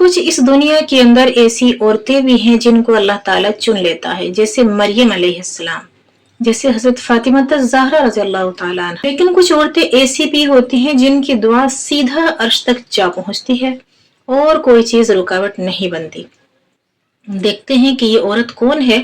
कुछ इस दुनिया के अंदर ऐसी औरतें भी हैं जिनको अल्लाह ताला चुन लेता है, जैसे मरियम अलैहिस्सलाम, जैसे हजरत फातिमा ज़हरा रज़ी अल्लाह ताला अन्हा। लेकिन कुछ औरतें ऐसी भी होती हैं जिनकी दुआ सीधा अर्श तक जा पहुंचती है और कोई चीज रुकावट नहीं बनती। देखते हैं कि ये औरत कौन है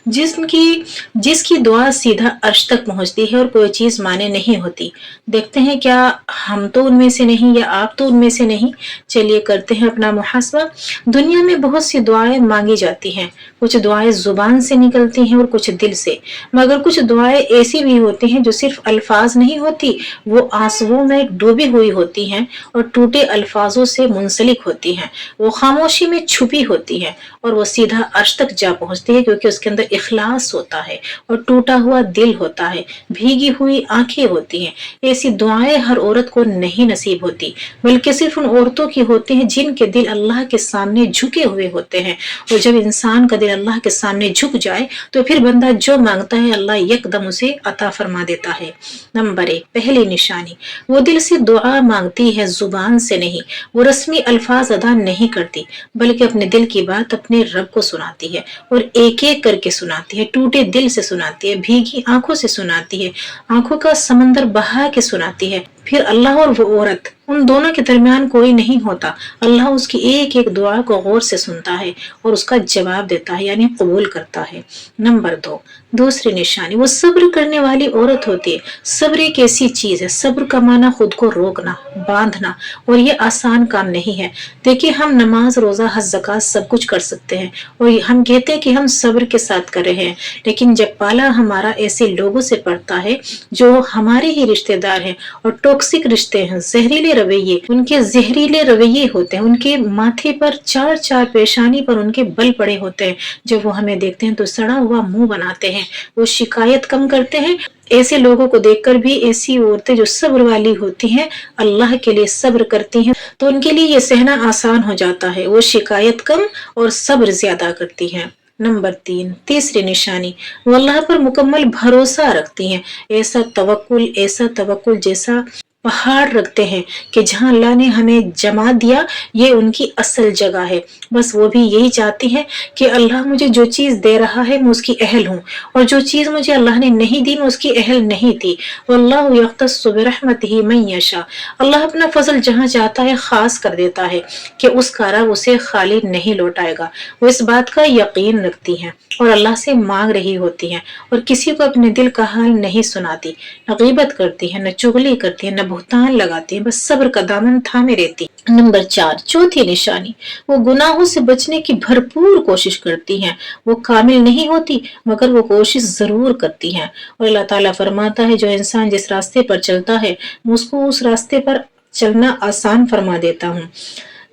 जिसकी दुआ सीधा अर्श तक पहुंचती है और कोई चीज माने नहीं होती। देखते हैं क्या हम तो उनमें से नहीं या आप तो उनमें से नहीं। चलिए करते हैं अपना मुहासबा। दुनिया में बहुत सी दुआएं मांगी जाती हैं, कुछ दुआएं जुबान से निकलती हैं और कुछ दिल से, मगर कुछ दुआएं ऐसी भी होती हैं जो सिर्फ अल्फाज नहीं होती, वो आंसुओं में डूबी हुई होती हैं और टूटे अल्फाजों से मुंसलिक होती हैं। वो खामोशी में छुपी होती हैं और वो सीधा अर्श तक जा पहुंचती है, क्योंकि उसके अंदर इखलास होता है और टूटा हुआ दिल होता है, भीगी हुई आंखें होती हैं। ऐसी दुआएं हर औरत को नहीं नसीब होती, बल्कि सिर्फ उन औरतों की होती हैं जिनके दिल अल्लाह के सामने झुके हुए होते हैं। और जब इंसान का दिल अल्लाह के सामने झुक जाए तो फिर बंदा जो मांगता है अल्लाह यकदम उसे अता फरमा देता है। नंबर 1, पहली निशानी, वो दिल से दुआ मांगती है, जुबान से नहीं। वो रस्मी अल्फाज अदा नहीं करती, बल्कि अपने दिल की बात अपने रब को सुनाती है और एक एक करके सुनाती है, टूटे दिल से सुनाती है, भीगी आंखों से सुनाती है, आंखों का समंदर बहा के सुनाती है। फिर अल्लाह और वो औरत, उन दोनों के दरमियान कोई नहीं होता। अल्लाह उसकी एक एक दुआ को गौर से सुनता है और उसका जवाब देता है, यानी कबूल करता है। नंबर 2, दूसरी निशानी, वो सब्र करने वाली औरत होती है। सब्र एक ऐसी चीज है, सब्र का माना खुद को रोकना, बांधना, और ये आसान काम नहीं है। देखिए, हम नमाज, रोजा, हज, ज़कात सब कुछ कर सकते हैं और हम कहते हैं कि हम सब्र के साथ कर रहे हैं, लेकिन जब पाला हमारा ऐसे लोगों से पड़ता है जो हमारे ही रिश्तेदार हैं और टॉक्सिक रिश्ते हैं, जहरीले रवैये, उनके जहरीले रवैये होते हैं, उनके माथे पर चार चार पेशानी पर उनके बल पड़े होते हैं, जब वो हमें देखते हैं तो सड़ा हुआ मुंह बनाते हैं, वो शिकायत कम करते हैं। ऐसे लोगों को देखकर भी ऐसी औरतें जो सब्र वाली होती हैं, अल्लाह के लिए सब्र करती हैं, तो उनके लिए ये सहना आसान हो जाता है। वो शिकायत कम और सब्र ज्यादा करती हैं। नंबर 3, तीसरी निशानी, वो अल्लाह पर मुकम्मल भरोसा रखती हैं। ऐसा तवक्कुल जैसा पहाड़ रखते हैं कि जहां अल्लाह ने हमें जमा दिया, ये उनकी असल जगह है। बस वो भी यही चाहती है कि अल्लाह मुझे जो चीज दे रहा है मैं उसकी अहल हूँ, और जो चीज मुझे अल्लाह ने नहीं दी मैं उसकी अहल नहीं थी। वल्लाहु यख्तस्सु बिरहमतिही मन यशा, अल्लाह अपना फजल जहाँ चाहता है खास कर देता है कि उसका रब उसे खाली नहीं लौटाएगा। वो इस बात का यकीन रखती हैं और अल्लाह से मांग रही होती हैं और किसी को अपने दिल का हाल नहीं सुनाती, न गीबत करती है, न चुगली करती है, न बुहतान लगाती है, बस सब्र का दामन थामे रहती। नंबर 4, चौथी निशानी, वो गुनाहों से बचने की भरपूर कोशिश करती हैं। वो कामिल नहीं होती मगर वो कोशिश जरूर करती हैं। और अल्लाह ताला फरमाता है, जो इंसान जिस रास्ते पर चलता है मैं उसको उस रास्ते पर चलना आसान फरमा देता हूँ।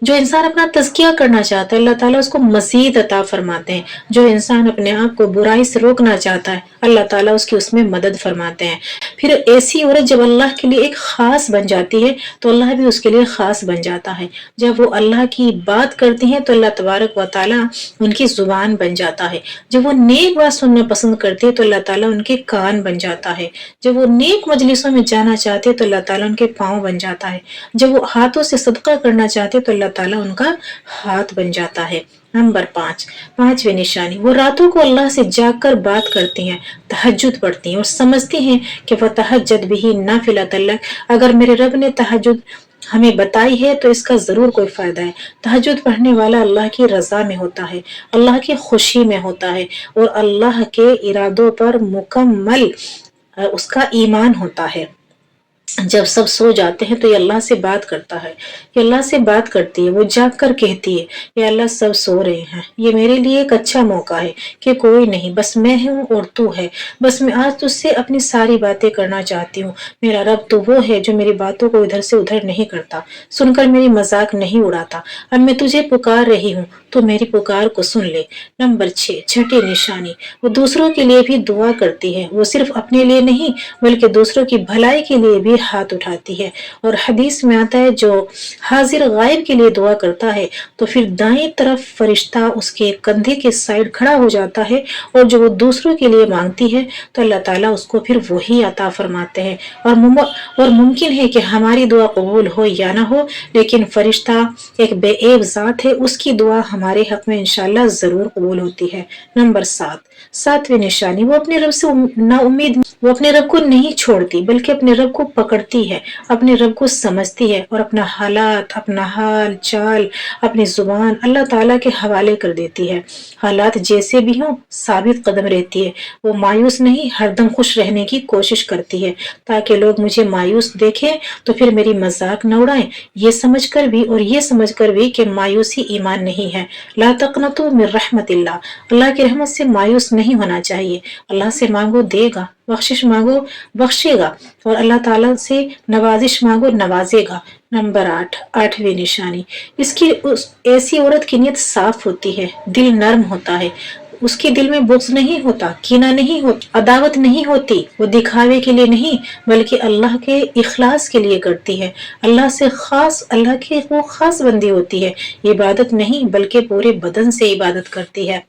जो इंसान अपना तज़किया करना चाहता है अल्लाह ताला उसको मजीद अता फरमाते हैं। जो इंसान अपने आप को बुराई से रोकना चाहता है अल्लाह ताला उसकी उसमें मदद फरमाते हैं। फिर ऐसी औरत जब अल्लाह के लिए एक खास बन जाती है तो अल्लाह भी उसके लिए खास बन जाता है। जब वो अल्लाह की बात करती हैं तो अल्लाह तबारक व ताला उनकी जुबान बन जाता है। जब वो नेक बात सुनना पसंद करती है तो अल्लाह ताला उनके कान बन जाता है। जब वो नेक मजलिसों में जाना चाहते हैं तो अल्लाह ताला उनके पाँव बन जाता है। जब वो हाथों से सदका करना चाहते हैं तो अल्लाह ताला उनका हाथ बन जाता है। नंबर 5, पांचवी निशानी, वो रातों को अल्लाह से जाकर बात करती हैं, तहज्जुद पढ़ती हैं और समझती हैं कि वह तहज्जुद भी नाफिलतन लक, अगर मेरे रब ने तहज्जुद हमें बताई है तो इसका जरूर कोई फायदा है। तहज्जुद पढ़ने वाला अल्लाह की रजा में होता है, अल्लाह की खुशी में होता है और अल्लाह के इरादों पर मुकम्मल उसका ईमान होता है। जब सब सो जाते हैं तो ये अल्लाह से बात करता है, ये अल्लाह से बात करती है। वो जाग कर कहती है, ये अल्लाह सब सो रहे हैं, ये मेरे लिए एक अच्छा मौका है कि कोई नहीं, बस मैं हूँ और तू है, बस मैं आज तुझसे अपनी सारी बातें करना चाहती हूँ। मेरा रब तो वो है जो मेरी बातों को इधर से उधर नहीं करता, सुनकर मेरी मजाक नहीं उड़ाता। अब मैं तुझे पुकार रही हूँ तो मेरी पुकार को सुन ले। नंबर 6, छठी निशानी, वो दूसरों के लिए भी दुआ करती है। वो सिर्फ अपने लिए नहीं बल्कि दूसरों की भलाई के लिए भी ہاتھ اٹھاتی ہے۔ اور حدیث میں آتا ہے جو حاضر غائب کے لیے دعا کرتا ہے تو پھر دائیں طرف فرشتہ اس کے کندھے کے سائڈ کھڑا ہو جاتا ہے، اور جو وہ دوسروں کے لیے مانگتی ہے تو اللہ تعالیٰ اس کو پھر وہی عطا فرماتے ہیں۔ اور ممکن ہے کہ ہماری دعا قبول ہو یا نہ ہو، لیکن فرشتہ ایک بے عیب ذات ہے، اس کی دعا ہمارے حق میں انشاءاللہ ضرور قبول ہوتی ہے۔ نمبر 7، 7ویں نشانی، وہ اپنے رب سے نا امید، وہ اپنے رب کو نہیں چھوڑتی بلکہ اپنے رب کو پکڑتی ہے، اپنے رب کو سمجھتی ہے، اور اپنا حالات، اپنا حال چال، اپنی زبان اللہ تعالیٰ کے حوالے کر دیتی ہے۔ حالات جیسے بھی ہوں ثابت قدم رہتی ہے، وہ مایوس نہیں، ہر دم خوش رہنے کی کوشش کرتی ہے تاکہ لوگ مجھے مایوس دیکھیں تو پھر میری مذاق نہ اڑائیں، یہ سمجھ کر بھی کہ مایوسی ایمان نہیں ہے۔ لا تقنطوا من رحمت اللہ کی رحمت سے مایوس نہیں ہونا چاہیے۔ اللہ سے مانگو دے گا، بخشش مانگو بخشے گا، اور اللہ تعالیٰ سے نوازش مانگو نوازے گا۔ نمبر 8، 8ویں نشانی، ایسی عورت کی نیت صاف ہوتی ہے، دل نرم ہوتا ہے، اس کے دل میں بغض نہیں ہوتا، کینہ نہیں ہوتا، عداوت نہیں ہوتی، وہ دکھاوے کے لیے نہیں بلکہ اللہ کے اخلاص کے لیے کرتی ہے، اللہ کی وہ خاص بندی ہوتی ہے، عبادت نہیں بلکہ پورے بدن سے عبادت کرتی ہے۔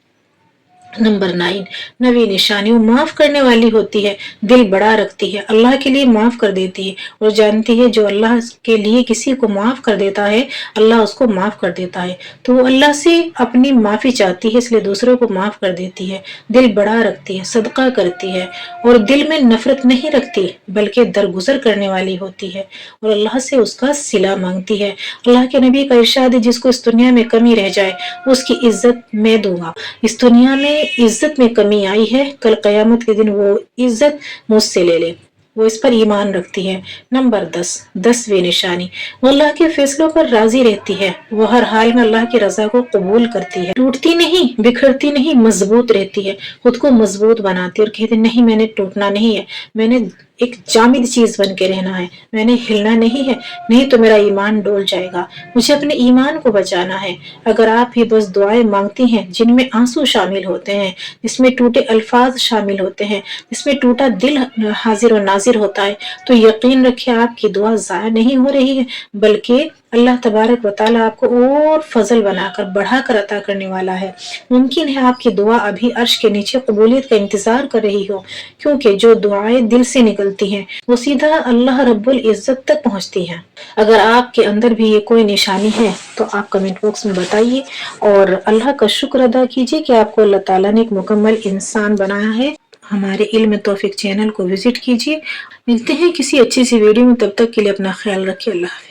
نمبر 9، 9ویں نشانی، وہ معاف کرنے والی ہوتی ہے، دل بڑا رکھتی ہے، اللہ کے لیے معاف کر دیتی ہے، اور جانتی ہے جو اللہ کے لیے کسی کو معاف کر دیتا ہے اللہ اس کو معاف کر دیتا ہے، تو وہ اللہ سے اپنی معافی چاہتی ہے، اس لیے دوسروں کو معاف کر دیتی ہے، دل بڑا رکھتی ہے، صدقہ کرتی ہے، اور دل میں نفرت نہیں رکھتی بلکہ درگزر کرنے والی ہوتی ہے، اور اللہ سے اس کا صلہ مانگتی ہے۔ اللہ کے نبی کا ارشاد ہے، جس کو اس دنیا میں کمی رہ جائے اس کی عزت میں دوں گا۔ اس دنیا میں عزت میں کمی آئی ہے، کل قیامت کے دن وہ عزت مجھ سے لے لے، وہ اس پر ایمان رکھتی ہے۔ نمبر 10، 10ویں نشانی، وہ اللہ کے فیصلوں پر راضی رہتی ہے، وہ ہر حال میں اللہ کی رضا کو قبول کرتی ہے، ٹوٹتی نہیں، بکھرتی نہیں، مضبوط رہتی ہے، خود کو مضبوط بناتی ہے اور کہتے نہیں میں نے ٹوٹنا نہیں ہے، میں نے ایک جامد چیز بن کے رہنا ہے، میں نے ہلنا نہیں ہے، نہیں تو میرا ایمان ڈول جائے گا، مجھے اپنے ایمان کو بچانا ہے۔ اگر آپ بھی بس دعائیں مانگتی ہیں جن میں آنسو شامل ہوتے ہیں، جس میں ٹوٹے الفاظ شامل ہوتے ہیں، جس میں ٹوٹا دل حاضر و ناظر ہوتا ہے، تو یقین رکھیں آپ کی دعا ضائع نہیں ہو رہی ہے، بلکہ اللہ تبارک و تعالیٰ آپ کو اور فضل بنا کر بڑھا کر عطا کرنے والا ہے۔ ممکن ہے آپ کی دعا ابھی عرش کے نیچے قبولیت کا انتظار کر رہی ہو، کیونکہ جو دعائیں دل سے نکلتی ہیں وہ سیدھا اللہ رب العزت تک پہنچتی ہیں۔ اگر آپ کے اندر بھی یہ کوئی نشانی ہے تو آپ کمنٹ باکس میں بتائیے، اور اللہ کا شکر ادا کیجیے کہ آپ کو اللہ تعالیٰ نے ایک مکمل انسان بنایا ہے۔ ہمارے علم توفیق چینل کو وزٹ کیجیے۔ ملتے ہیں کسی اچھی سی ویڈیو میں، تب تک کے لیے اپنا خیال رکھیے۔ اللہ حافظ۔